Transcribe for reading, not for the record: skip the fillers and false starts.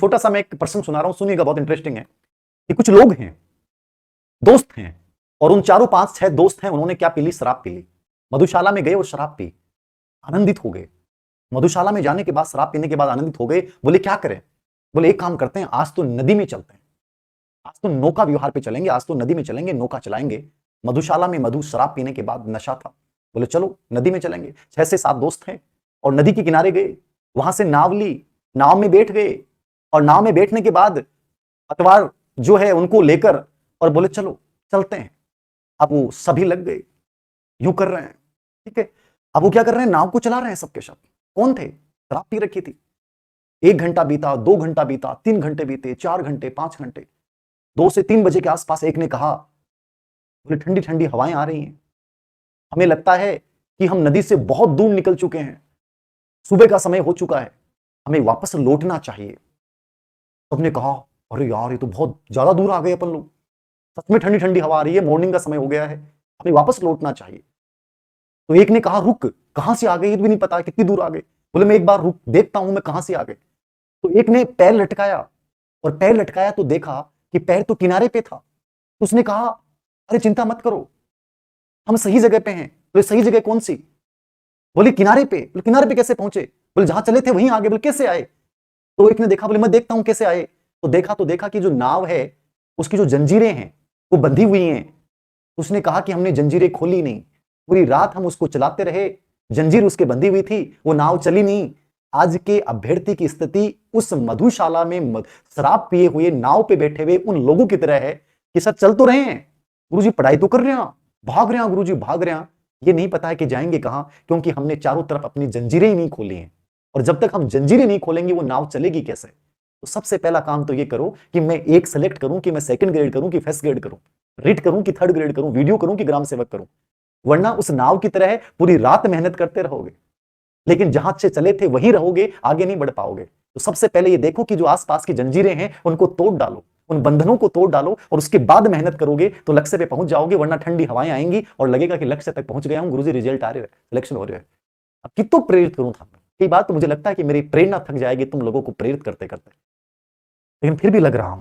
छोटा सा मैं एक प्रसंग सुना रहा हूं, सुनिएगा, बहुत इंटरेस्टिंग है। कि कुछ लोग हैं, दोस्त हैं, और उन चारों पांच छह दोस्त हैं, उन्होंने क्या पी ली? शराब पी ली। मधुशाला में गए और शराब पी, आनंदित हो गए। मधुशाला में जाने के बाद, शराब पीने के बाद आनंदित हो गए। बोले क्या करें? बोले एक काम करते हैं, आज तो नदी में चलते हैं, आज तो नौका विहार पे चलेंगे, आज तो नदी में चलेंगे, नौका चलाएंगे। मधुशाला में मधु शराब पीने के बाद नशा था। बोले चलो नदी में चलेंगे। 6 से 7 दोस्त हैं और नदी के किनारे गए, वहां से नाव ली, नाव में बैठ गए, और नाव में बैठने के बाद पतवार जो है उनको लेकर और बोले चलो चलते हैं। अब वो सभी लग गए, यूं कर रहे हैं, ठीक है। अब वो क्या कर रहे हैं? नाव को चला रहे हैं सबके सब। कौन थे? शराब पी रखी थी। 1 घंटा बीता, 2 घंटा बीता, 3 घंटे बीते, 4 घंटे, 5 घंटे, 2 से 3 बजे के आसपास एक ने कहा, बोले ठंडी ठंडी हवाएं आ रही हैं, हमें लगता है कि हम नदी से बहुत दूर निकल चुके हैं, सुबह का समय हो चुका है, हमें वापस लौटना चाहिए। सबने कहा अरे यार ये तो बहुत ज्यादा दूर आ गए अपन लोग, सच में ठंडी ठंडी हवा आ रही है, मॉर्निंग का समय हो गया है, हमें वापस लौटना चाहिए। तो एक ने कहा रुक, कहां से आ गए? ये भी नहीं पता कितनी दूर आ गए। बोले मैं एक बार रुक देखता हूं मैं कहां से आ गए। तो एक ने पैर लटकाया, और पैर लटकाया तो देखा कि पैर तो किनारे पे था। तो उसने कहा अरे चिंता मत करो, हम सही जगह पे हैं। बोले सही जगह कौन सी? बोले किनारे पे। बोले किनारे पे कैसे पहुंचे? बोले जहां चले थे वहीं आगे। बोले कैसे आए? तो एक ने देखा, बोले मैं देखता हूं कैसे आए। तो देखा कि जो नाव है उसकी जो जंजीरें हैं वो बंधी हुई हैं। उसने कहा कि हमने जंजीरें खोली नहीं, पूरी रात हम उसको चलाते रहे, जंजीर उसके बंधी हुई थी, वो नाव चली नहीं। आज के अभ्यर्थी की स्थिति उस मधुशाला में शराब पिए हुए नाव पे बैठे हुए उन लोगों की तरह है कि सर चल तो रहे हैं गुरुजी, पढ़ाई तो कर रहे हैं, भाग रहे हैं गुरुजी, भाग रहे हैं, ये नहीं पता है कि जाएंगे कहां, क्योंकि हमने चारों तरफ अपनी जंजीरें ही नहीं खोली हैं। और जब तक हम जंजीरें नहीं खोलेंगे वो नाव चलेगी कैसे? तो सबसे पहला काम तो ये करो कि मैं एक सेलेक्ट करूं कि मैं सेकंड ग्रेड करूं कि फर्स्ट ग्रेड करूं, रीड करूं कि थर्ड ग्रेड करूं, वीडियो करूं कि ग्राम सेवक करूं। वरना उस नाव की तरह पूरी रात मेहनत करते रहोगे, लेकिन जहां से चले थे वहीं रहोगे, आगे नहीं बढ़ पाओगे। तो सबसे पहले ये देखो कि जो आसपास की जंजीरें हैं उनको तोड़ डालो, उन बंधनों को तोड़ डालो, और उसके बाद मेहनत करोगे तो लक्ष्य पे पहुंच जाओगे। वरना ठंडी हवाएं आएंगी और लगेगा कि लक्ष्य तक पहुंच गया हूं गुरुजी, रिजल्ट आ रहे हैं, सिलेक्शन हो रहे हैं। अब कितना प्रेरित करूं था? कई बात तो मुझे लगता है कि मेरी प्रेरणा थक जाएगी तुम लोगों को प्रेरित करते करते, लेकिन फिर भी लग रहा हूं